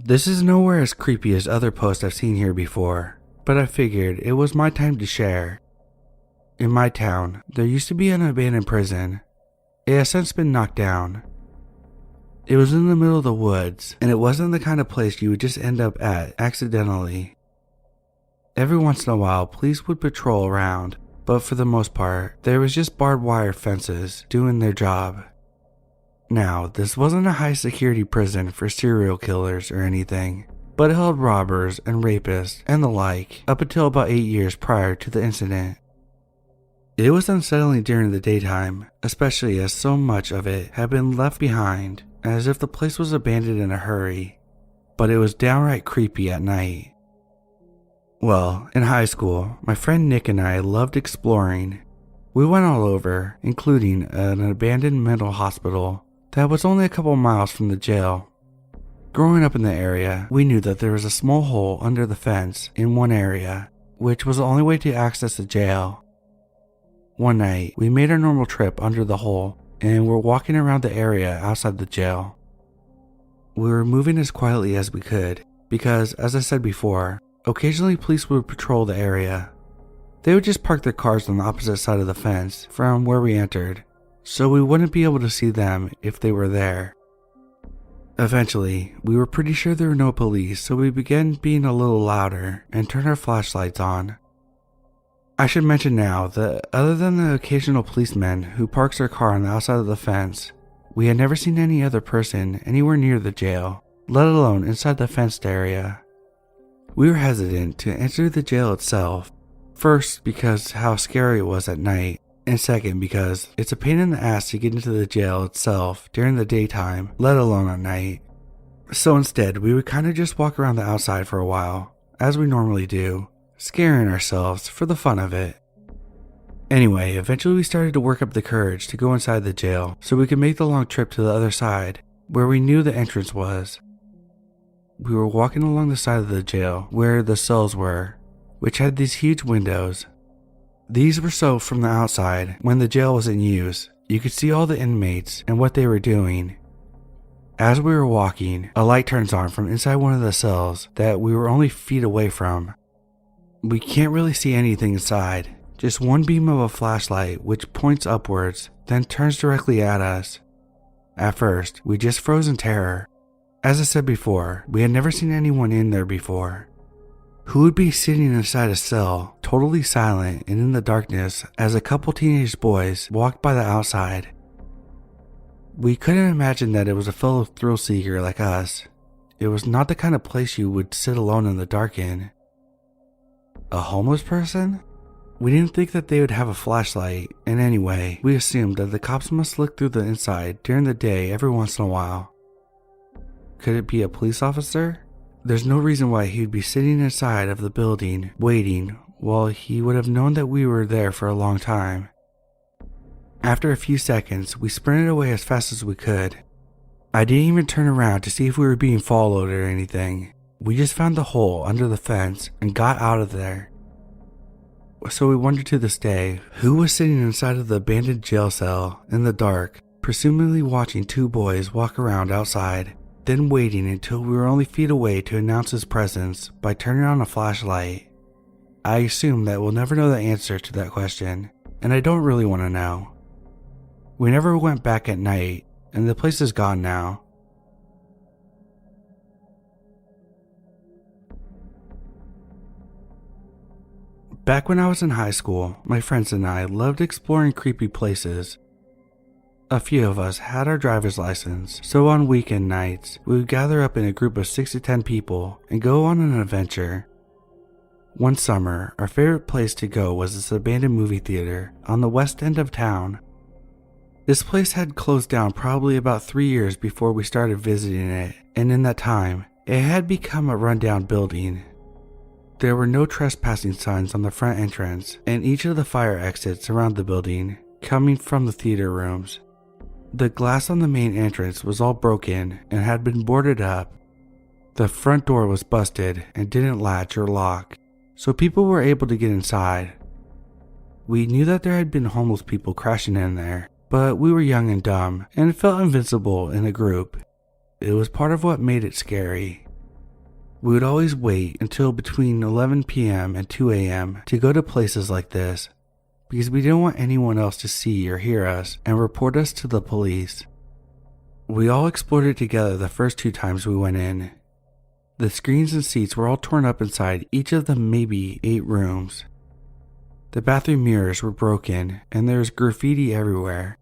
This is nowhere as creepy as other posts I've seen here before, but I figured it was my time to share. In my town, there used to be an abandoned prison. It has since been knocked down. It was in the middle of the woods, and it wasn't the kind of place you would just end up at accidentally. Every once in a while, police would patrol around, but for the most part, there was just barbed wire fences doing their job. Now, this wasn't a high security prison for serial killers or anything, but it held robbers and rapists and the like up until about 8 years prior to the incident. It was unsettling during the daytime, especially as so much of it had been left behind, as if the place was abandoned in a hurry, but it was downright creepy at night. Well, in high school, my friend Nick and I loved exploring. We went all over, including an abandoned mental hospital that was only a couple miles from the jail. Growing up in the area, we knew that there was a small hole under the fence in one area, which was the only way to access the jail. One night, we made our normal trip under the hole and were walking around the area outside the jail. We were moving as quietly as we could because, as I said before, occasionally police would patrol the area. They would just park their cars on the opposite side of the fence from where we entered, so we wouldn't be able to see them if they were there. Eventually, we were pretty sure there were no police, so we began being a little louder and turned our flashlights on. I should mention now that other than the occasional policeman who parks their car on the outside of the fence, we had never seen any other person anywhere near the jail, let alone inside the fenced area. We were hesitant to enter the jail itself, first because how scary it was at night, and second because it's a pain in the ass to get into the jail itself during the daytime, let alone at night. So instead, we would kind of just walk around the outside for a while, as we normally do, scaring ourselves for the fun of it. Anyway, eventually we started to work up the courage to go inside the jail so we could make the long trip to the other side, where we knew the entrance was. We were walking along the side of the jail where the cells were, which had these huge windows. These were so from the outside, when the jail was in use, you could see all the inmates and what they were doing. As we were walking, a light turns on from inside one of the cells that we were only feet away from. We can't really see anything inside, just one beam of a flashlight which points upwards, then turns directly at us. At first, we just froze in terror. As I said before, we had never seen anyone in there before. Who would be sitting inside a cell, totally silent and in the darkness as a couple teenage boys walked by the outside? We couldn't imagine that it was a fellow thrill seeker like us. It was not the kind of place you would sit alone in the dark in. A homeless person? We didn't think that they would have a flashlight, and anyway, we assumed that the cops must look through the inside during the day every once in a while. Could it be a police officer? There's no reason why he would be sitting inside of the building, waiting, while he would have known that we were there for a long time. After a few seconds, we sprinted away as fast as we could. I didn't even turn around to see if we were being followed or anything. We just found the hole under the fence and got out of there. So we wonder to this day, who was sitting inside of the abandoned jail cell in the dark, presumably watching two boys walk around outside, then waiting until we were only feet away to announce his presence by turning on a flashlight. I assume that we'll never know the answer to that question, and I don't really want to know. We never went back at night, and the place is gone now. Back when I was in high school, my friends and I loved exploring creepy places. A few of us had our driver's license, so on weekend nights, we would gather up in a group of 6 to 10 people and go on an adventure. One summer, our favorite place to go was this abandoned movie theater on the west end of town. This place had closed down probably about 3 years before we started visiting it, and in that time, it had become a rundown building. There were no trespassing signs on the front entrance and each of the fire exits around the building, coming from the theater rooms. The glass on the main entrance was all broken and had been boarded up. The front door was busted and didn't latch or lock, so people were able to get inside. We knew that there had been homeless people crashing in there, but we were young and dumb and felt invincible in a group. It was part of what made it scary. We would always wait until between 11 p.m. and 2 a.m. to go to places like this because we didn't want anyone else to see or hear us and report us to the police. We all explored it together the first 2 times we went in. The screens and seats were all torn up inside each of the maybe 8 rooms. The bathroom mirrors were broken and there was graffiti everywhere.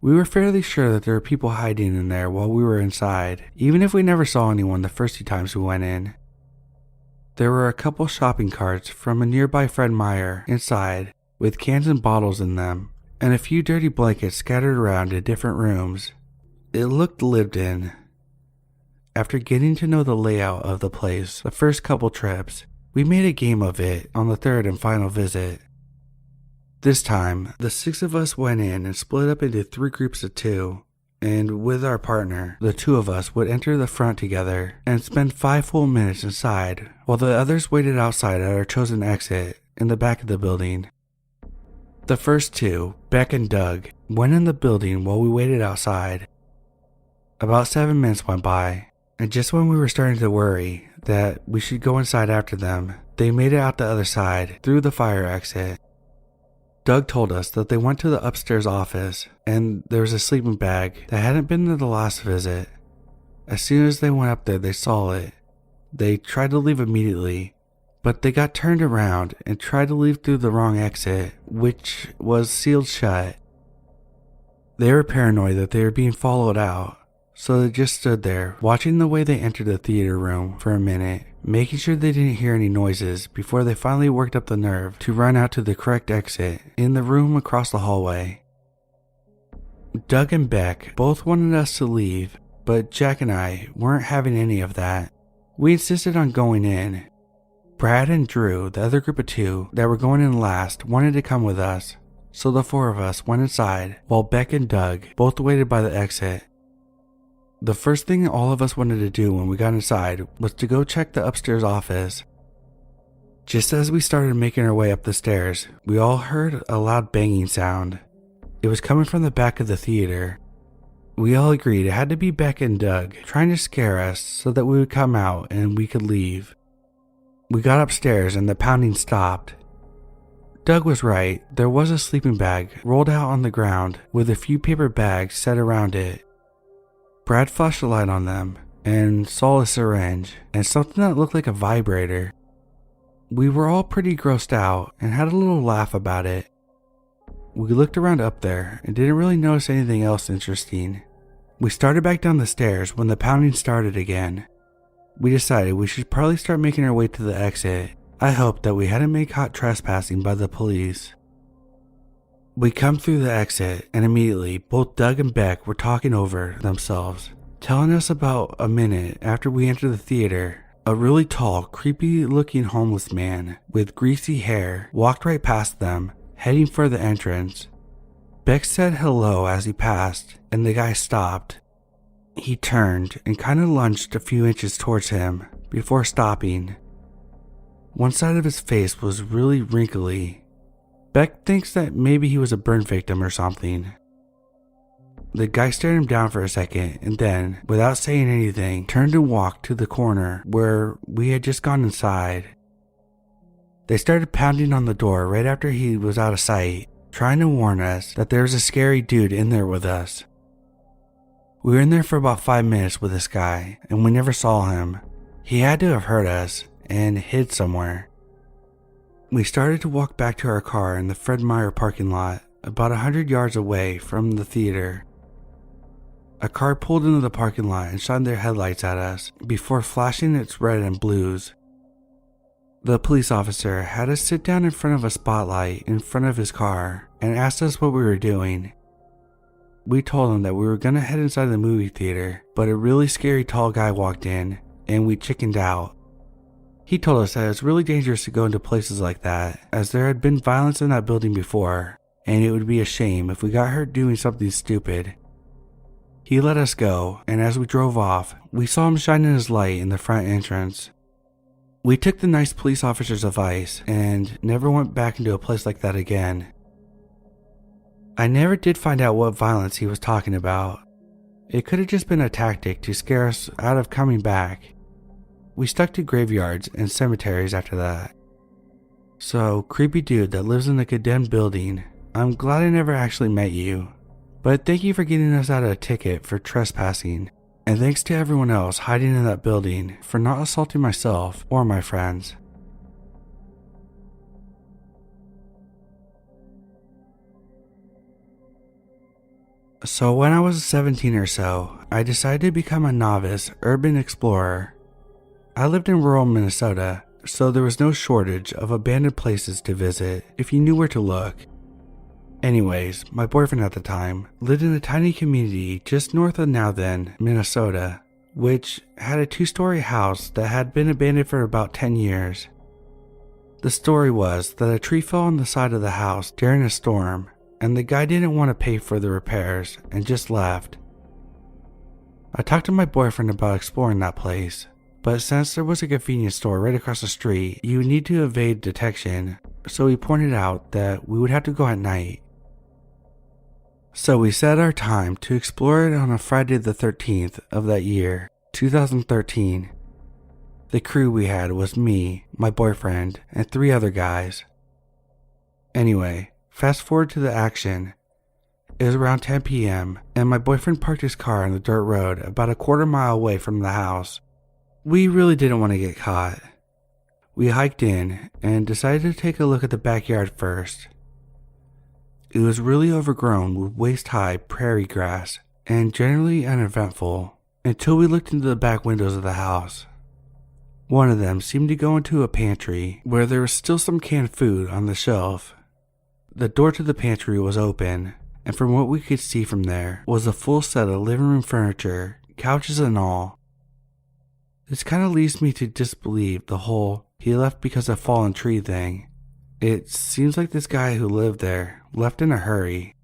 We were fairly sure that there were people hiding in there while we were inside, even if we never saw anyone the first 2 times we went in. There were a couple shopping carts from a nearby Fred Meyer inside with cans and bottles in them, and a few dirty blankets scattered around in different rooms. It looked lived in. After getting to know the layout of the place the first couple trips, we made a game of it on the 3rd and final visit. This time, the 6 of us went in and split up into 3 groups of 2, and with our partner, the 2 of us would enter the front together and spend 5 full minutes inside, while the others waited outside at our chosen exit in the back of the building. The first 2, Beck and Doug, went in the building while we waited outside. About 7 minutes went by, and just when we were starting to worry that we should go inside after them, they made it out the other side through the fire exit. Doug told us that they went to the upstairs office and there was a sleeping bag that hadn't been there the last visit. As soon as they went up there, they saw it. They tried to leave immediately, but they got turned around and tried to leave through the wrong exit, which was sealed shut. They were paranoid that they were being followed out, so they just stood there, watching the way they entered the theater room for a minute, making sure they didn't hear any noises before they finally worked up the nerve to run out to the correct exit in the room across the hallway. Doug and Beck both wanted us to leave, but Jack and I weren't having any of that. We insisted on going in. Brad and Drew, the other group of 2 that were going in last, wanted to come with us, so the 4 of us went inside while Beck and Doug both waited by the exit. The first thing all of us wanted to do when we got inside was to go check the upstairs office. Just as we started making our way up the stairs, we all heard a loud banging sound. It was coming from the back of the theater. We all agreed it had to be Beck and Doug trying to scare us so that we would come out and we could leave. We got upstairs and the pounding stopped. Doug was right, there was a sleeping bag rolled out on the ground with a few paper bags set around it. Brad flashed a light on them and saw a syringe and something that looked like a vibrator. We were all pretty grossed out and had a little laugh about it. We looked around up there and didn't really notice anything else interesting. We started back down the stairs when the pounding started again. We decided we should probably start making our way to the exit. I hoped that we hadn't been caught trespassing by the police. We come through the exit and immediately both Doug and Beck were talking over themselves, telling us about a minute after we entered the theater, a really tall, creepy looking homeless man with greasy hair walked right past them, heading for the entrance. Beck said hello as he passed and the guy stopped. He turned and kind of lunged a few inches towards him before stopping. One side of his face was really wrinkly. Beck thinks that maybe he was a burn victim or something. The guy stared him down for a second and then, without saying anything, turned and walked to the corner where we had just gone inside. They started pounding on the door right after he was out of sight, trying to warn us that there was a scary dude in there with us. We were in there for about 5 minutes with this guy and we never saw him. He had to have heard us and hid somewhere. We started to walk back to our car in the Fred Meyer parking lot, about 100 yards away from the theater. A car pulled into the parking lot and shined their headlights at us before flashing its red and blues. The police officer had us sit down in front of a spotlight in front of his car and asked us what we were doing. We told him that we were going to head inside the movie theater, but a really scary tall guy walked in and we chickened out. He told us that it's really dangerous to go into places like that, as there had been violence in that building before, and it would be a shame if we got hurt doing something stupid. He let us go, and as we drove off, we saw him shining his light in the front entrance. We took the nice police officer's advice, and never went back into a place like that again. I never did find out what violence he was talking about. It could have just been a tactic to scare us out of coming back. We stuck to graveyards and cemeteries after that. So, creepy dude that lives in a condemned building, I'm glad I never actually met you. But thank you for getting us out a ticket for trespassing. And thanks to everyone else hiding in that building for not assaulting myself or my friends. So when I was 17 or so, I decided to become a novice urban explorer. I lived in rural Minnesota, so there was no shortage of abandoned places to visit if you knew where to look. Anyways, my boyfriend at the time lived in a tiny community just north of now then, Minnesota, which had a 2-story house that had been abandoned for about 10 years. The story was that a tree fell on the side of the house during a storm, and the guy didn't want to pay for the repairs and just left. I talked to my boyfriend about exploring that place, but since there was a convenience store right across the street, you would need to evade detection, so he pointed out that we would have to go at night. So we set our time to explore it on a Friday the 13th of that year, 2013. The crew we had was me, my boyfriend, and 3 other guys. Anyway, fast forward to the action. It was around 10 p.m. and my boyfriend parked his car on the dirt road about a quarter mile away from the house. We really didn't want to get caught. We hiked in and decided to take a look at the backyard first. It was really overgrown with waist-high prairie grass and generally uneventful until we looked into the back windows of the house. One of them seemed to go into a pantry where there was still some canned food on the shelf. The door to the pantry was open, and from what we could see from there was a full set of living room furniture, couches and all. This kind of leads me to disbelieve the whole "he left because of fallen tree" thing. It seems like this guy who lived there left in a hurry.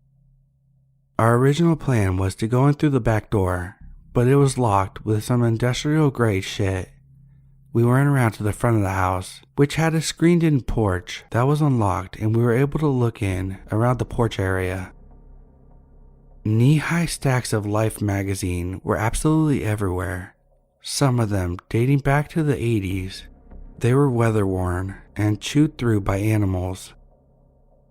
Our original plan was to go in through the back door, but it was locked with some industrial grade shit. We went around to the front of the house, which had a screened-in porch that was unlocked, and we were able to look in around the porch area. Knee-high stacks of Life magazine were absolutely everywhere, some of them dating back to the 80s. They were weather-worn and chewed through by animals.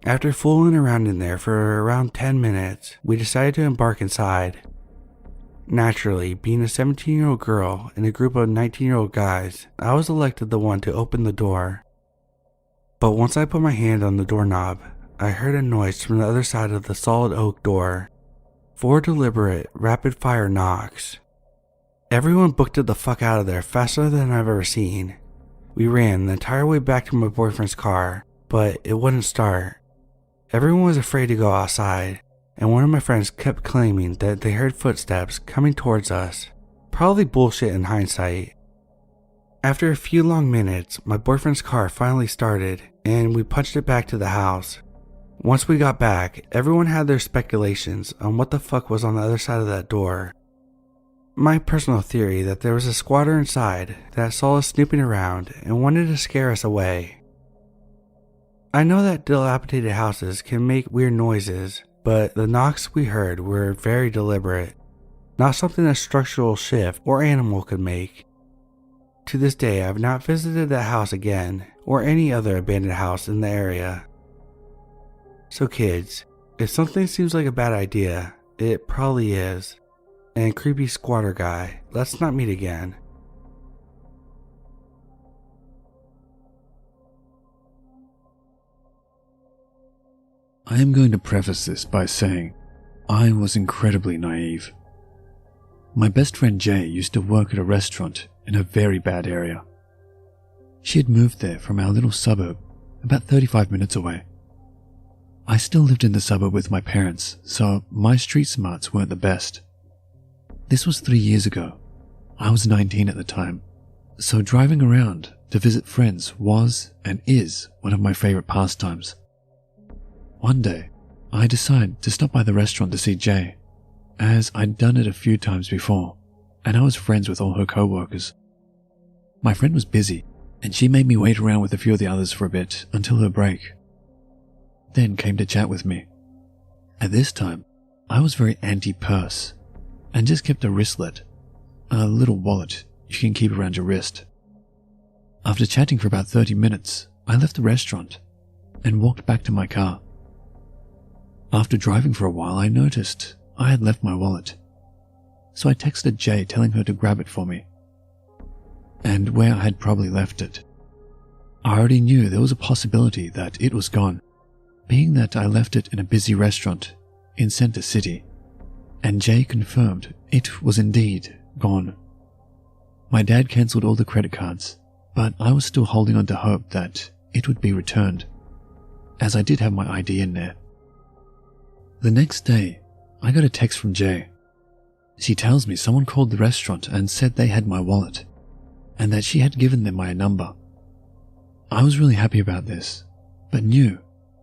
After fooling around in there for around 10 minutes, we decided to embark inside. Naturally, being a 17-year-old girl in a group of 19-year-old guys, I was elected the one to open the door. But once I put my hand on the doorknob, I heard a noise from the other side of the solid oak door. 4 deliberate, rapid-fire knocks. Everyone booked it the fuck out of there faster than I've ever seen. We ran the entire way back to my boyfriend's car, but it wouldn't start. Everyone was afraid to go outside, and one of my friends kept claiming that they heard footsteps coming towards us. Probably bullshit in hindsight. After a few long minutes, my boyfriend's car finally started, and we punched it back to the house. Once we got back, everyone had their speculations on what the fuck was on the other side of that door. My personal theory that there was a squatter inside that saw us snooping around and wanted to scare us away. I know that dilapidated houses can make weird noises, but the knocks we heard were very deliberate, not something a structural shift or animal could make. To this day, I have not visited that house again, or any other abandoned house in the area. So kids, if something seems like a bad idea, it probably is. And creepy squatter guy, let's not meet again. I am going to preface this by saying I was incredibly naive. My best friend Jay used to work at a restaurant in a very bad area. She had moved there from our little suburb, about 35 minutes away. I still lived in the suburb with my parents, so my street smarts weren't the best. This was 3 years ago. I was 19 at the time, so driving around to visit friends was and is one of my favorite pastimes. One day, I decided to stop by the restaurant to see Jay, as I'd done it a few times before, and I was friends with all her co-workers. My friend was busy, and she made me wait around with a few of the others for a bit until her break. Then came to chat with me. At this time, I was very anti-purse, and just kept a wristlet, a little wallet you can keep around your wrist, After chatting for about 30 minutes, I left the restaurant and walked back to my car. After driving for a while, I noticed I had left my wallet. So I texted Jay telling her to grab it for me, and where I had probably left it. I already knew there was a possibility that it was gone, being that I left it in a busy restaurant in Center City, and Jay confirmed it was indeed gone. My dad cancelled all the credit cards, but I was still holding on to hope that it would be returned, as I did have my ID in there. The next day, I got a text from Jay. She tells me someone called the restaurant and said they had my wallet, and that she had given them my number. I was really happy about this, but knew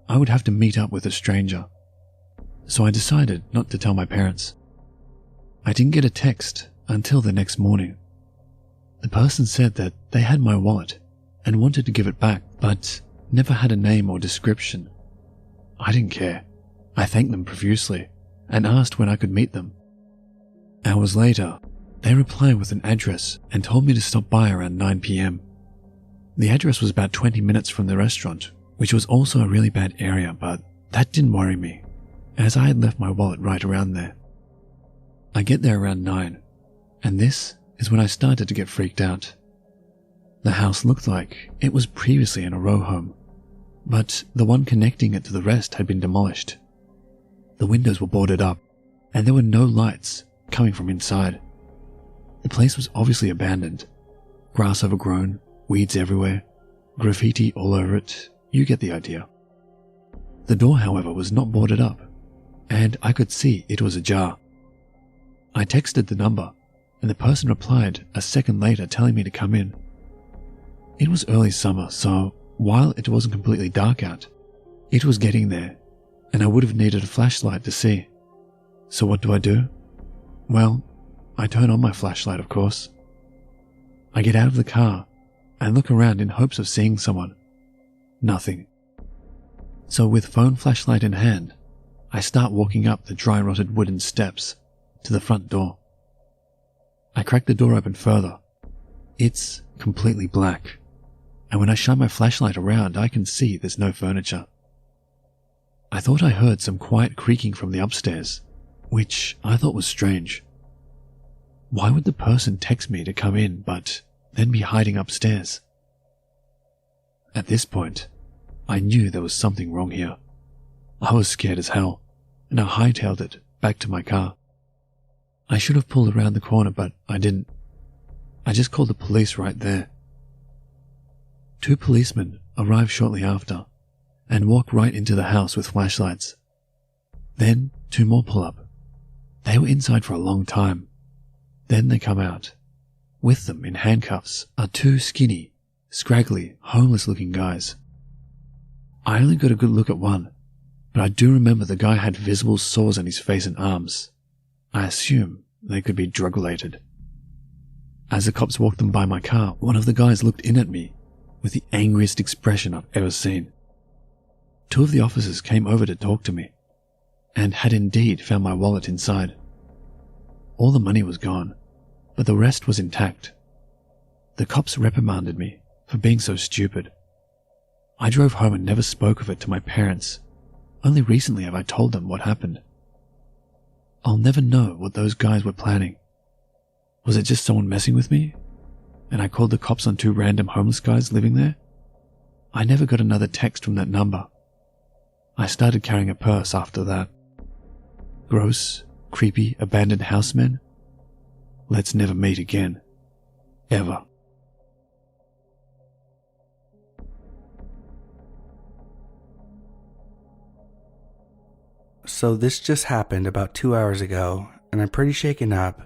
I would have to meet up with a stranger, so I decided not to tell my parents. I didn't get a text until the next morning. The person said that they had my wallet and wanted to give it back, but never had a name or description. I didn't care. I thanked them profusely and asked when I could meet them. Hours later, they replied with an address and told me to stop by around 9 p.m. The address was about 20 minutes from the restaurant, which was also a really bad area, but that didn't worry me, as I had left my wallet right around there. I get there around 9, and this is when I started to get freaked out. The house looked like it was previously in a row home, but the one connecting it to the rest had been demolished. The windows were boarded up, and there were no lights coming from inside. The place was obviously abandoned. Grass overgrown, weeds everywhere, graffiti all over it, you get the idea. The door, however, was not boarded up, and I could see it was ajar. I texted the number, and the person replied a second later telling me to come in. It was early summer, so while it wasn't completely dark out, it was getting there, and I would have needed a flashlight to see. So what do? Well, I turn on my flashlight, of course. I get out of the car and look around in hopes of seeing someone. Nothing. So with phone flashlight in hand, I start walking up the dry rotted wooden steps to the front door. I crack the door open further. It's completely black, and when I shine my flashlight around, I can see there's no furniture. I thought I heard some quiet creaking from the upstairs, which I thought was strange. Why would the person text me to come in but then be hiding upstairs? At this point, I knew there was something wrong here. I was scared as hell, and I hightailed it back to my car. I should have pulled around the corner, but I didn't. I just called the police right there. 2 policemen arrived shortly after and walked right into the house with flashlights. Then 2 more pull up. They were inside for a long time. Then they come out. With them in handcuffs are 2 skinny, scraggly, homeless-looking guys. I only got a good look at one, but I do remember the guy had visible sores on his face and arms. I assume they could be drug-related. As the cops walked them by my car, one of the guys looked in at me with the angriest expression I've ever seen. 2 of the officers came over to talk to me, and had indeed found my wallet inside. All the money was gone, but the rest was intact. The cops reprimanded me for being so stupid. I drove home and never spoke of it to my parents. Only recently have I told them what happened. I'll never know what those guys were planning. Was it just someone messing with me? And I called the cops on 2 random homeless guys living there? I never got another text from that number. I started carrying a purse after that. Gross, creepy, abandoned housemen. Let's never meet again. Ever. So this just happened about 2 hours ago, and I'm pretty shaken up.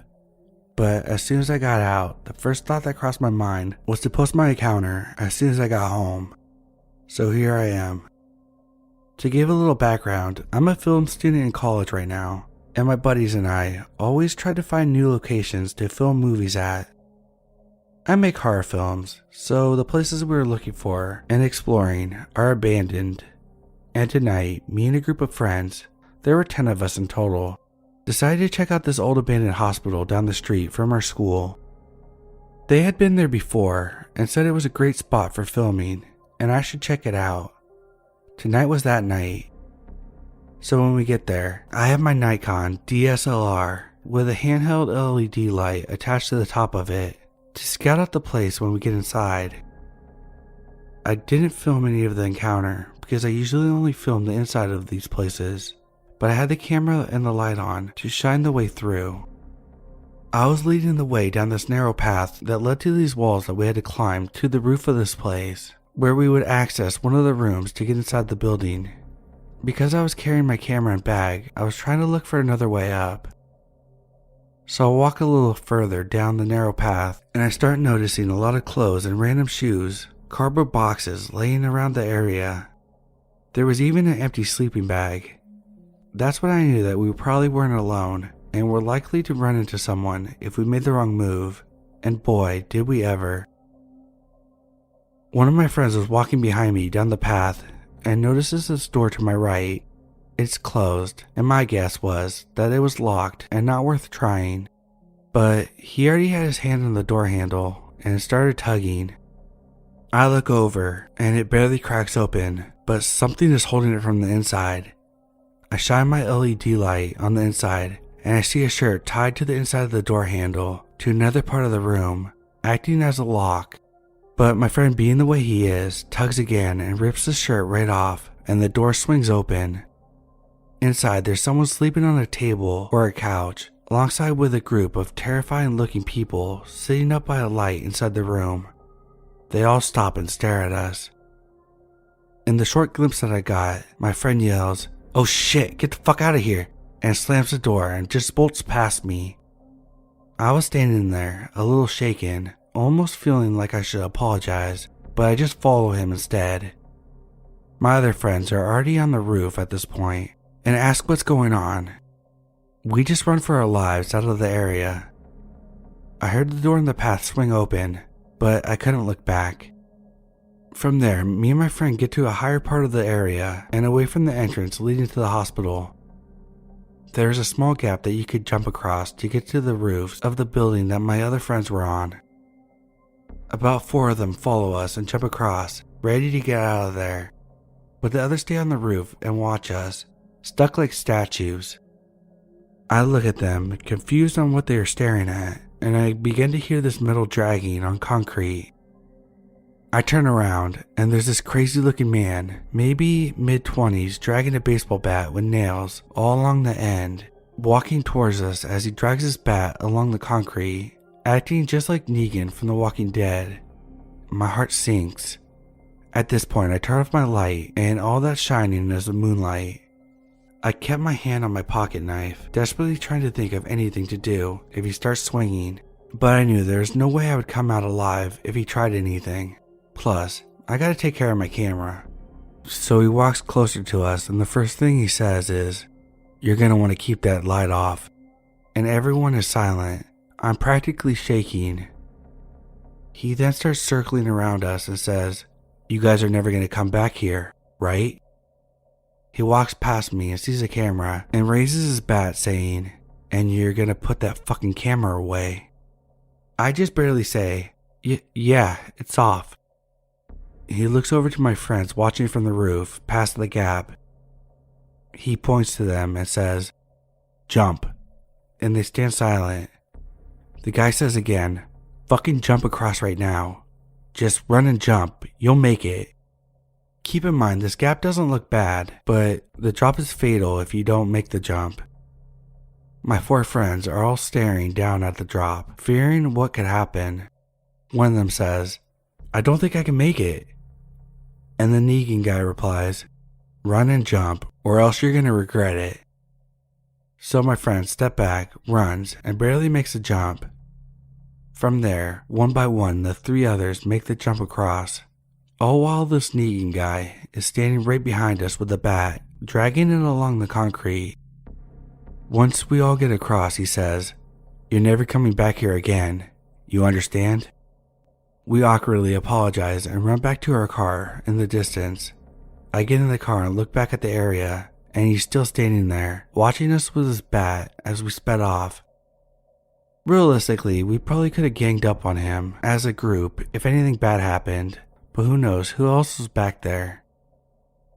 But as soon as I got out, the first thought that crossed my mind was to post my encounter as soon as I got home. So here I am. To give a little background, I'm a film student in college right now, and my buddies and I always try to find new locations to film movies at. I make horror films, so the places we were looking for and exploring are abandoned. And tonight, me and a group of friends, there were 10 of us in total, decided to check out this old abandoned hospital down the street from our school. They had been there before and said it was a great spot for filming and I should check it out. Tonight was that night. So when we get there, I have my Nikon DSLR with a handheld LED light attached to the top of it to scout out the place when we get inside. I didn't film any of the encounter because I usually only film the inside of these places, but I had the camera and the light on to shine the way through. I was leading the way down this narrow path that led to these walls that we had to climb to the roof of this place, where we would access one of the rooms to get inside the building. Because I was carrying my camera and bag, I was trying to look for another way up. So I walk a little further down the narrow path and I start noticing a lot of clothes and random shoes, cardboard boxes laying around the area. There was even an empty sleeping bag. That's when I knew that we probably weren't alone and were likely to run into someone if we made the wrong move, and boy, did we ever. One of my friends was walking behind me down the path and notices this door to my right. It's closed, and my guess was that it was locked and not worth trying. But he already had his hand on the door handle and started tugging. I look over and it barely cracks open, but something is holding it from the inside. I shine my LED light on the inside and I see a shirt tied to the inside of the door handle to another part of the room, acting as a lock. But my friend, being the way he is, tugs again and rips the shirt right off and the door swings open. Inside, there's someone sleeping on a table or a couch, alongside with a group of terrifying looking people sitting up by a light inside the room. They all stop and stare at us. In the short glimpse that I got, my friend yells, "Oh shit, get the fuck out of here," and slams the door and just bolts past me. I was standing there, a little shaken, almost feeling like I should apologize, but I just follow him instead. My other friends are already on the roof at this point and ask what's going on. We just run for our lives out of the area. I heard the door in the path swing open, but I couldn't look back. From there, me and my friend get to a higher part of the area and away from the entrance leading to the hospital. There is a small gap that you could jump across to get to the roofs of the building that my other friends were on. About 4 of them follow us and jump across, ready to get out of there. But the others stay on the roof and watch us, stuck like statues. I look at them, confused on what they are staring at, and I begin to hear this metal dragging on concrete. I turn around, and there's this crazy looking man, maybe mid-20s, dragging a baseball bat with nails all along the end, walking towards us as he drags his bat along the concrete, acting just like Negan from The Walking Dead. My heart sinks. At this point, I turn off my light, and all that's shining is the moonlight. I kept my hand on my pocket knife, desperately trying to think of anything to do if he starts swinging, but I knew there was no way I would come out alive if he tried anything. Plus, I gotta take care of my camera. So he walks closer to us, and the first thing he says is, "You're gonna want to keep that light off." And everyone is silent. I'm practically shaking. He then starts circling around us and says, "You guys are never gonna come back here, right?" He walks past me and sees a camera and raises his bat saying, "And you're gonna put that fucking camera away." I just barely say, yeah, it's off." He looks over to my friends watching from the roof past the gap. He points to them and says, "Jump," and they stand silent. The guy says again, "Fucking jump across right now. Just run and jump, you'll make it." Keep in mind, this gap doesn't look bad, but the drop is fatal if you don't make the jump. My 4 friends are all staring down at the drop, fearing what could happen. One of them says, "I don't think I can make it." And the Negan guy replies, "Run and jump, or else you're gonna regret it." So my friend steps back, runs, and barely makes the jump. From there, one by one, the 3 others make the jump across, all while this Negan guy is standing right behind us with the bat, dragging it along the concrete. Once we all get across, he says, "You're never coming back here again. You understand?" We awkwardly apologize and run back to our car in the distance. I get in the car and look back at the area, and he's still standing there, watching us with his bat as we sped off. Realistically, we probably could have ganged up on him as a group if anything bad happened, but who knows who else was back there.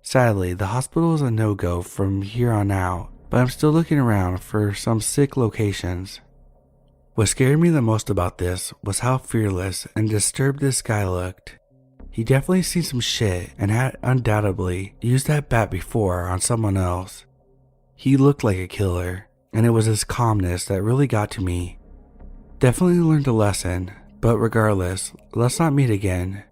Sadly, the hospital is a no-go from here on out, but I'm still looking around for some sick locations. What scared me the most about this was how fearless and disturbed this guy looked. He definitely seen some shit and had undoubtedly used that bat before on someone else. He looked like a killer, and it was his calmness that really got to me. Definitely learned a lesson, but regardless, let's not meet again.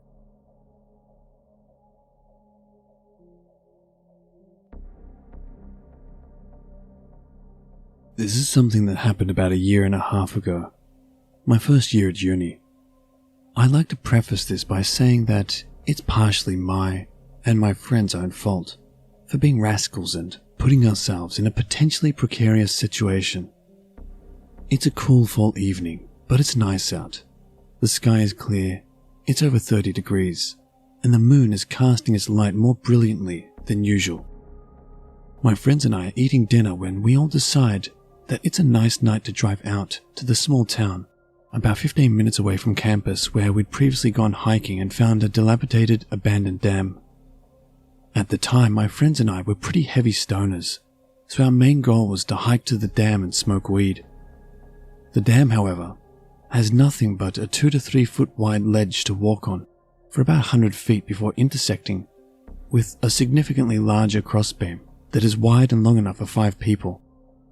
This is something that happened about 1.5 years ago, my first year at uni. I'd like to preface this by saying that it's partially my and my friends' own fault for being rascals and putting ourselves in a potentially precarious situation. It's a cool fall evening, but it's nice out. The sky is clear, it's over 30 degrees, and the moon is casting its light more brilliantly than usual. My friends and I are eating dinner when we all decide that it's a nice night to drive out to the small town about 15 minutes away from campus where we'd previously gone hiking and found a dilapidated, abandoned dam. At the time, my friends and I were pretty heavy stoners, so our main goal was to hike to the dam and smoke weed. The dam, however, has nothing but a 2 to 3 foot wide ledge to walk on for about 100 feet before intersecting with a significantly larger crossbeam that is wide and long enough for 5 people,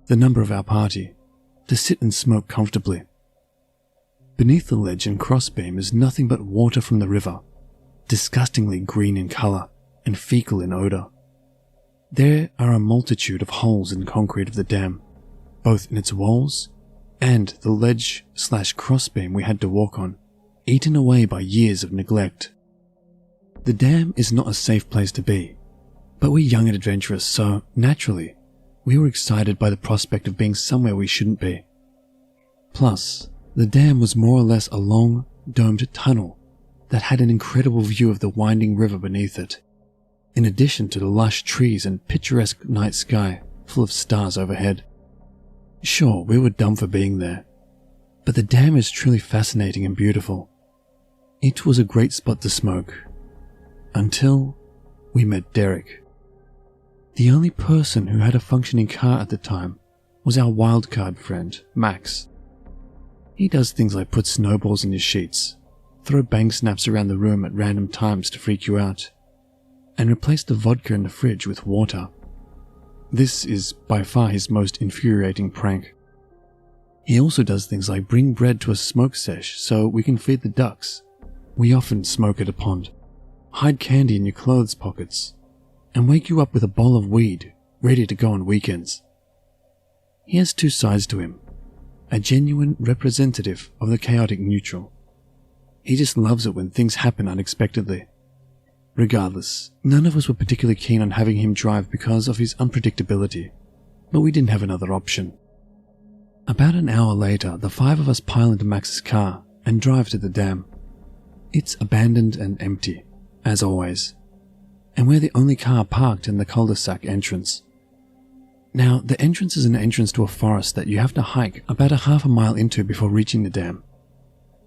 the number of our party, to sit and smoke comfortably. Beneath the ledge and crossbeam is nothing but water from the river, disgustingly green in color and fecal in odor. There are a multitude of holes in the concrete of the dam, both in its walls and the ledge/crossbeam we had to walk on, eaten away by years of neglect. The dam is not a safe place to be, but we're young and adventurous, so naturally, we were excited by the prospect of being somewhere we shouldn't be. Plus, the dam was more or less a long, domed tunnel that had an incredible view of the winding river beneath it, in addition to the lush trees and picturesque night sky full of stars overhead. Sure, we were dumb for being there, but the dam is truly fascinating and beautiful. It was a great spot to smoke, until we met Derek. The only person who had a functioning car at the time was our wildcard friend, Max. He does things like put snowballs in his sheets, throw bang snaps around the room at random times to freak you out, and replace the vodka in the fridge with water. This is by far his most infuriating prank. He also does things like bring bread to a smoke sesh so we can feed the ducks. We often smoke at a pond, hide candy in your clothes pockets, and wake you up with a bowl of weed ready to go on weekends. He has 2 sides to him, a genuine representative of the chaotic neutral. He just loves it when things happen unexpectedly. Regardless, none of us were particularly keen on having him drive because of his unpredictability, but we didn't have another option. About an hour later, the 5 of us pile into Max's car and drive to the dam. It's abandoned and empty, as always, and we're the only car parked in the cul-de-sac entrance. Now, the entrance is an entrance to a forest that you have to hike about a half a mile into before reaching the dam.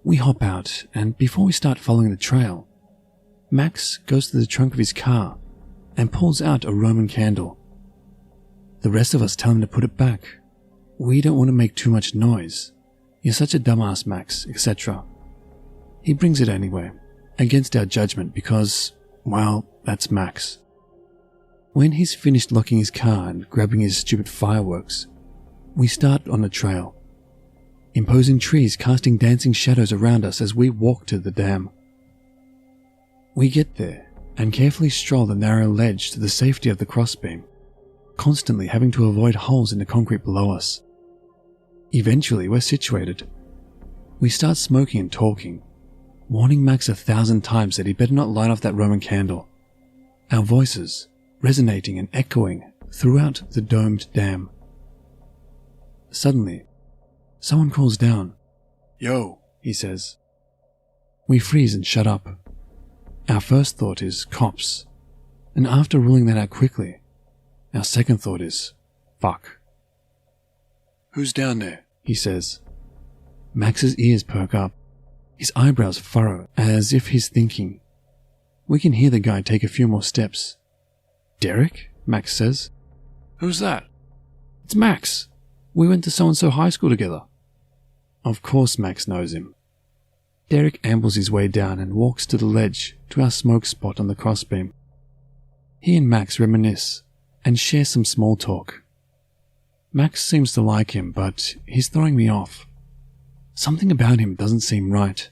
We hop out, and before we start following the trail, Max goes to the trunk of his car and pulls out a Roman candle. The rest of us tell him to put it back. We don't want to make too much noise. You're such a dumbass, Max, etc. He brings it anyway, against our judgment because, well, that's Max. When he's finished locking his car and grabbing his stupid fireworks, we start on the trail. Imposing trees casting dancing shadows around us as we walk to the dam. We get there and carefully stroll the narrow ledge to the safety of the crossbeam, constantly having to avoid holes in the concrete below us. Eventually, we're situated. We start smoking and talking, warning Max 1,000 times that he better not light off that Roman candle. Our voices resonating and echoing throughout the domed dam. Suddenly, someone calls down. "Yo," he says. We freeze and shut up. Our first thought is cops, and after ruling that out quickly, our second thought is, fuck. "Who's down there?" he says. Max's ears perk up. His eyebrows furrow as if he's thinking. We can hear the guy take a few more steps. "Derek?" Max says. "Who's that?" "It's Max. We went to so-and-so high school together." Of course Max knows him. Derek ambles his way down and walks to the ledge to our smoke spot on the crossbeam. He and Max reminisce and share some small talk. Max seems to like him, but he's throwing me off. Something about him doesn't seem right.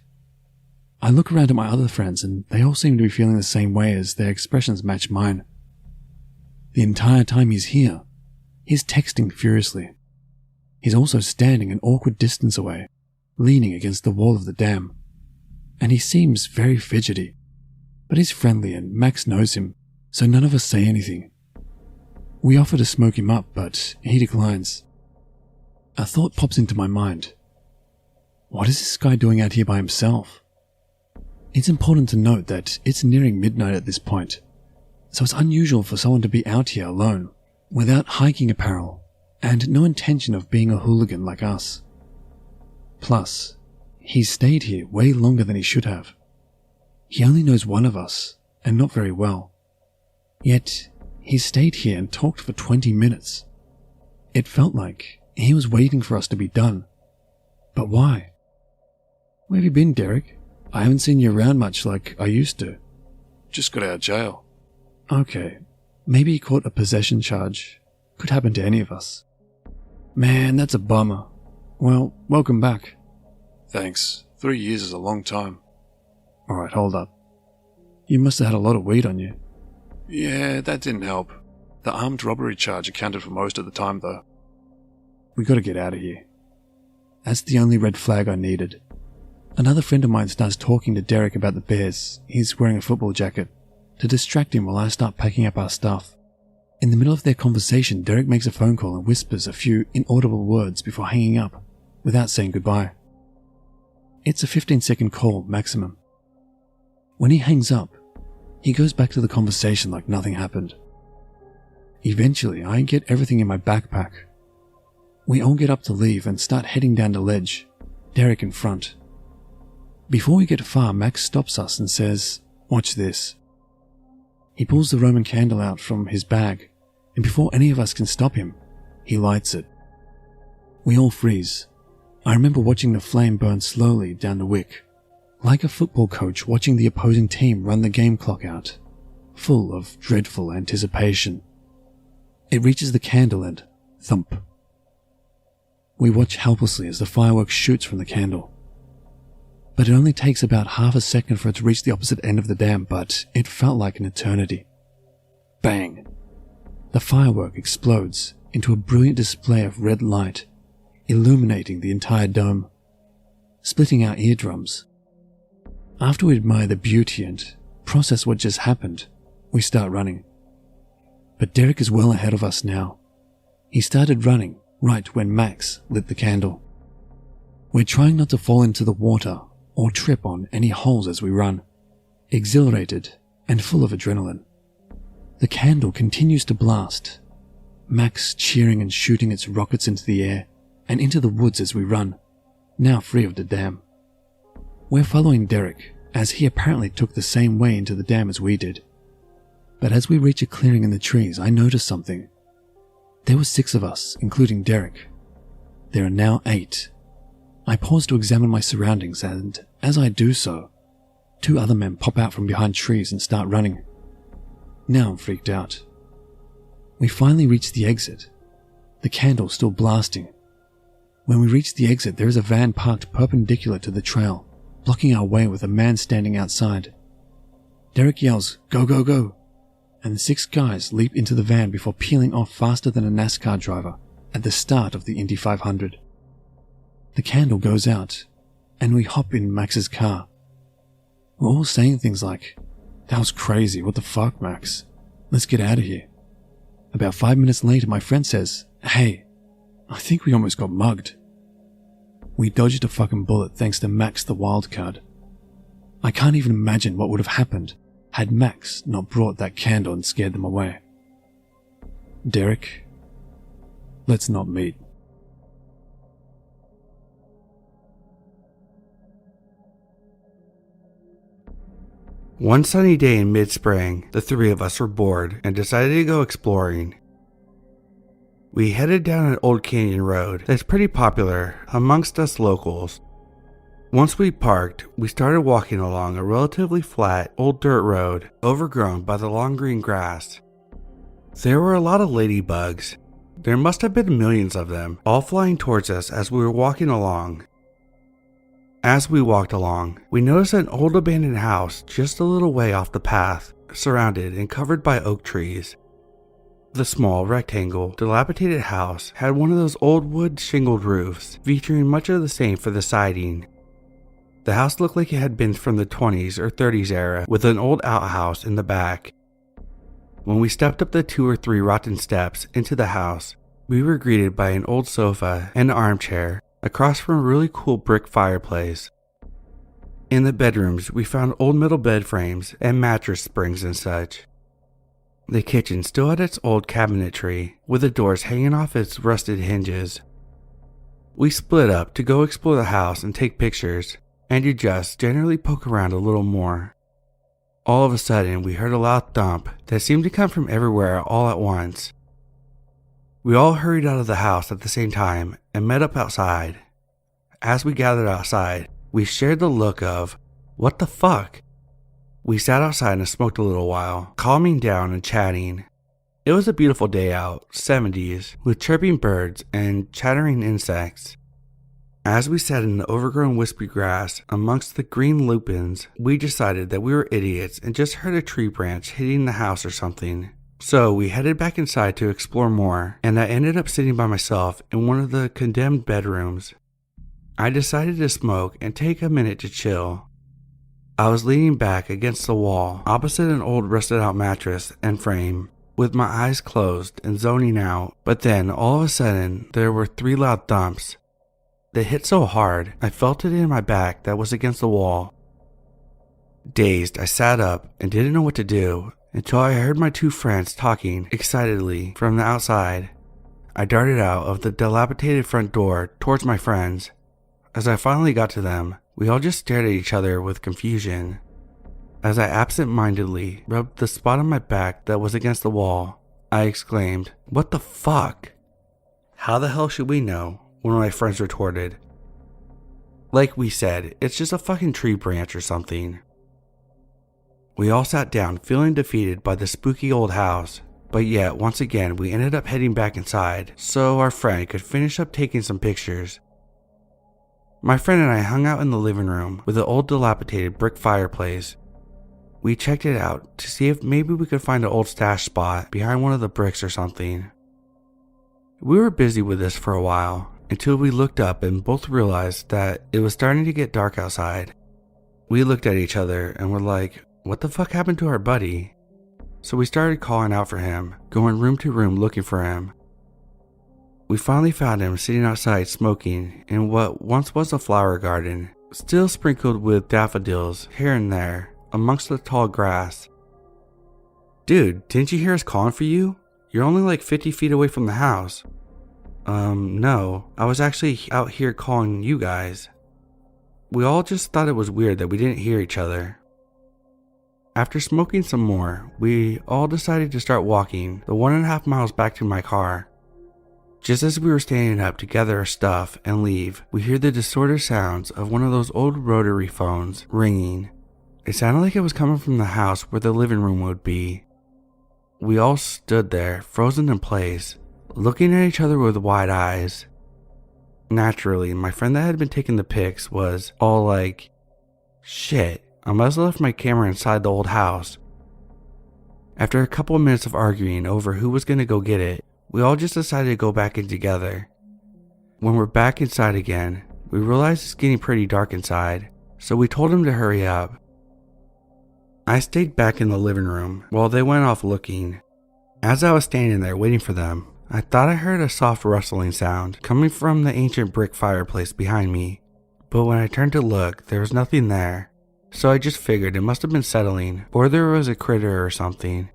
I look around at my other friends and they all seem to be feeling the same way as their expressions match mine. The entire time he's here, he's texting furiously. He's also standing an awkward distance away, leaning against the wall of the dam. And he seems very fidgety. But he's friendly and Max knows him, so none of us say anything. We offer to smoke him up, but he declines. A thought pops into my mind. What is this guy doing out here by himself? It's important to note that it's nearing midnight at this point, so it's unusual for someone to be out here alone, without hiking apparel, and no intention of being a hooligan like us. Plus, he's stayed here way longer than he should have. He only knows one of us, and not very well. Yet, he stayed here and talked for 20 minutes. It felt like he was waiting for us to be done. But why? Where have you been, Derek? I haven't seen you around much like I used to. Just got out of jail. Okay, maybe he caught a possession charge. Could happen to any of us. Man, that's a bummer. Well, welcome back. Thanks. 3 years is a long time. Alright, hold up. You must have had a lot of weed on you. Yeah, that didn't help. The armed robbery charge accounted for most of the time, though. We gotta get out of here. That's the only red flag I needed. Another friend of mine starts talking to Derek about the Bears. He's wearing a football jacket, to distract him while I start packing up our stuff. In the middle of their conversation, Derek makes a phone call and whispers a few inaudible words before hanging up, without saying goodbye. It's a 15-second call, maximum. When he hangs up, he goes back to the conversation like nothing happened. Eventually, I get everything in my backpack. We all get up to leave and start heading down the ledge, Derek in front. Before we get far, Max stops us and says, "Watch this." He pulls the Roman candle out from his bag, and before any of us can stop him, he lights it. We all freeze. I remember watching the flame burn slowly down the wick, like a football coach watching the opposing team run the game clock out, full of dreadful anticipation. It reaches the candle and thump. We watch helplessly as the fireworks shoots from the candle. But it only takes about half a second for it to reach the opposite end of the dam, but it felt like an eternity. Bang! The firework explodes into a brilliant display of red light, illuminating the entire dome, splitting our eardrums. After we admire the beauty and process what just happened, we start running. But Derek is well ahead of us now. He started running right when Max lit the candle. We're trying not to fall into the water or trip on any holes as we run, exhilarated and full of adrenaline. The candle continues to blast, Max cheering and shooting its rockets into the air and into the woods as we run, now free of the dam. We're following Derek, as he apparently took the same way into the dam as we did. But as we reach a clearing in the trees, I notice something. There were 6 of us, including Derek. There are now 8. I pause to examine my surroundings, and as I do so, 2 other men pop out from behind trees and start running. Now I'm freaked out. We finally reach the exit, the candle still blasting. When we reach the exit, there is a van parked perpendicular to the trail, blocking our way with a man standing outside. Derek yells, "Go, go, go!" and the 6 guys leap into the van before peeling off faster than a NASCAR driver at the start of the Indy 500. The candle goes out, and we hop in Max's car. We're all saying things like, "That was crazy, what the fuck, Max? Let's get out of here." About 5 minutes later, my friend says, "Hey, I think we almost got mugged." We dodged a fucking bullet thanks to Max the wildcard. I can't even imagine what would have happened had Max not brought that candle and scared them away. Derek, let's not meet. One sunny day in mid-spring, the three of us were bored and decided to go exploring. We headed down an old canyon road that's pretty popular amongst us locals. Once we parked, we started walking along a relatively flat, old dirt road overgrown by the long green grass. There were a lot of ladybugs. There must have been millions of them, all flying towards us as we were walking along. As we walked along, we noticed an old abandoned house just a little way off the path, surrounded and covered by oak trees. The small, rectangle, dilapidated house had one of those old wood shingled roofs, featuring much of the same for the siding. The house looked like it had been from the 20s or 30s era, with an old outhouse in the back. When we stepped up the 2 or 3 rotten steps into the house, we were greeted by an old sofa and armchair across from a really cool brick fireplace. In the bedrooms, we found old metal bed frames and mattress springs and such. The kitchen still had its old cabinetry, with the doors hanging off its rusted hinges. We split up to go explore the house and take pictures, and to just generally poke around a little more. All of a sudden, we heard a loud thump that seemed to come from everywhere all at once. We all hurried out of the house at the same time and met up outside. As we gathered outside, we shared the look of, "What the fuck?" We sat outside and smoked a little while, calming down and chatting. It was a beautiful day out, 70s, with chirping birds and chattering insects. As we sat in the overgrown wispy grass amongst the green lupins, we decided that we were idiots and just heard a tree branch hitting the house or something. So we headed back inside to explore more, and I ended up sitting by myself in one of the condemned bedrooms. I decided to smoke and take a minute to chill. I was leaning back against the wall, opposite an old rusted out mattress and frame, with my eyes closed and zoning out, but then all of a sudden there were 3 loud thumps. They hit so hard, I felt it in my back that was against the wall. Dazed, I sat up and didn't know what to do until I heard my 2 friends talking excitedly from the outside. I darted out of the dilapidated front door towards my friends. As I finally got to them, we all just stared at each other with confusion. As I absent-mindedly rubbed the spot on my back that was against the wall, I exclaimed, "What the fuck?" "How the hell should we know?" one of my friends retorted. "Like we said, it's just a fucking tree branch or something." We all sat down feeling defeated by the spooky old house, but yet once again we ended up heading back inside so our friend could finish up taking some pictures. My friend and I hung out in the living room with the old dilapidated brick fireplace. We checked it out to see if maybe we could find an old stash spot behind one of the bricks or something. We were busy with this for a while until we looked up and both realized that it was starting to get dark outside. We looked at each other and were like, "What the fuck happened to our buddy?" So we started calling out for him, going room to room looking for him. We finally found him sitting outside smoking in what once was a flower garden, still sprinkled with daffodils here and there amongst the tall grass. "Dude, didn't you hear us calling for you? You're only like 50 feet away from the house." No, I was actually out here calling you guys." We all just thought it was weird that we didn't hear each other. After smoking some more, we all decided to start walking the 1.5 miles back to my car. Just as we were standing up to gather our stuff and leave, we heard the distorted sounds of one of those old rotary phones ringing. It sounded like it was coming from the house where the living room would be. We all stood there, frozen in place, looking at each other with wide eyes. Naturally, my friend that had been taking the pics was all like, "Shit, I must have left my camera inside the old house." After a couple of minutes of arguing over who was going to go get it, we all just decided to go back in together. When we're back inside again, we realized it's getting pretty dark inside, so we told him to hurry up. I stayed back in the living room while they went off looking. As I was standing there waiting for them, I thought I heard a soft rustling sound coming from the ancient brick fireplace behind me, but when I turned to look, there was nothing there, so I just figured it must have been settling, or there was a critter or something.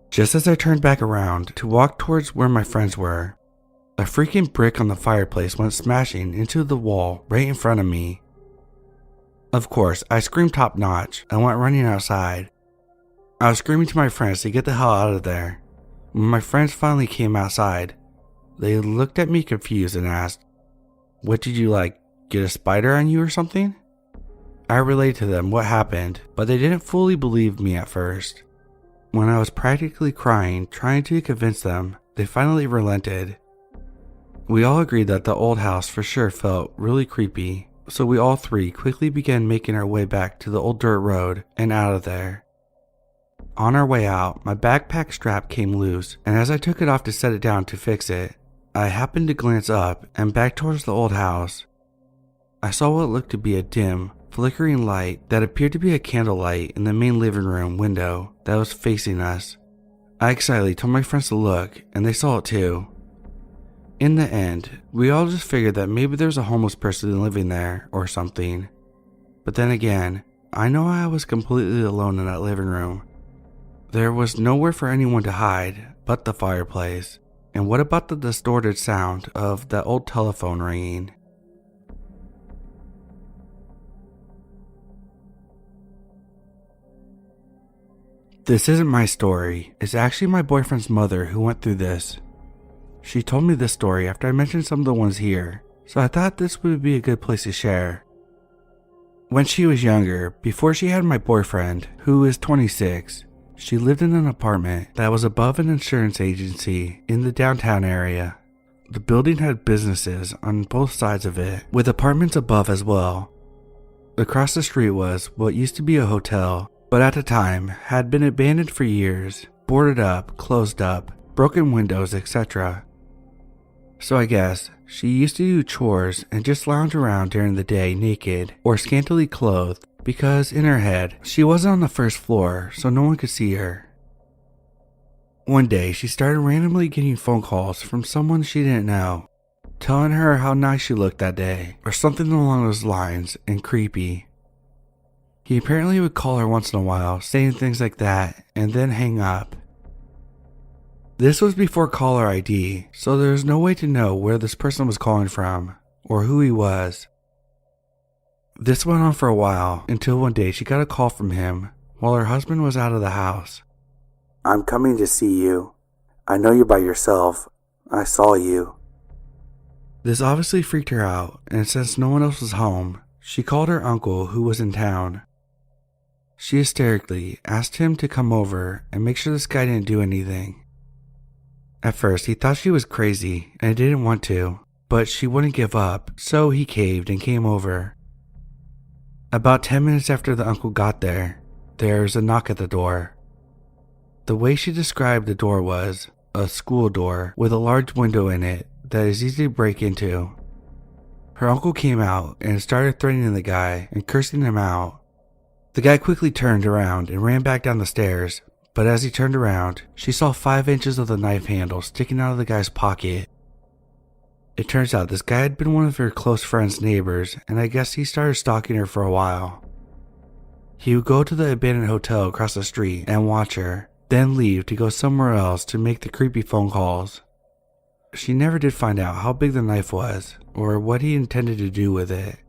Just as I turned back around to walk towards where my friends were, a freaking brick on the fireplace went smashing into the wall right in front of me. Of course, I screamed top notch and went running outside. I was screaming to my friends to get the hell out of there. When my friends finally came outside, they looked at me confused and asked, "What did you get a spider on you or something?" I relayed to them what happened, but they didn't fully believe me at first. When I was practically crying, trying to convince them, they finally relented. We all agreed that the old house for sure felt really creepy, so we all three quickly began making our way back to the old dirt road and out of there. On our way out, my backpack strap came loose, and as I took it off to set it down to fix it, I happened to glance up and back towards the old house. I saw what looked to be a dim, flickering light that appeared to be a candlelight in the main living room window that was facing us. I excitedly told my friends to look, and they saw it too. In the end, we all just figured that maybe there was a homeless person living there or something. But then again, I know I was completely alone in that living room. There was nowhere for anyone to hide but the fireplace. And what about the distorted sound of that old telephone ringing? This isn't my story. It's actually my boyfriend's mother who went through this. She told me this story after I mentioned some of the ones here, so I thought this would be a good place to share. When she was younger, before she had my boyfriend, who is 26, she lived in an apartment that was above an insurance agency in the downtown area. The building had businesses on both sides of it, with apartments above as well. Across the street was what used to be a hotel, but at the time had been abandoned for years, boarded up, closed up, broken windows, etc. So I guess she used to do chores and just lounge around during the day naked or scantily clothed because in her head she wasn't on the first floor so no one could see her. One day she started randomly getting phone calls from someone she didn't know, telling her how nice she looked that day or something along those lines and creepy. He apparently would call her once in a while, saying things like that, and then hang up. This was before caller ID, so there was no way to know where this person was calling from, or who he was. This went on for a while, until one day she got a call from him, while her husband was out of the house. "I'm coming to see you. I know you're by yourself. I saw you." This obviously freaked her out, and since no one else was home, she called her uncle who was in town. She hysterically asked him to come over and make sure this guy didn't do anything. At first, he thought she was crazy and didn't want to, but she wouldn't give up, so he caved and came over. About 10 minutes after the uncle got there, there was a knock at the door. The way she described the door was a school door with a large window in it that is easy to break into. Her uncle came out and started threatening the guy and cursing him out. The guy quickly turned around and ran back down the stairs, but as he turned around, she saw 5 inches of the knife handle sticking out of the guy's pocket. It turns out this guy had been one of her close friend's neighbors, and I guess he started stalking her for a while. He would go to the abandoned hotel across the street and watch her, then leave to go somewhere else to make the creepy phone calls. She never did find out how big the knife was, or what he intended to do with it.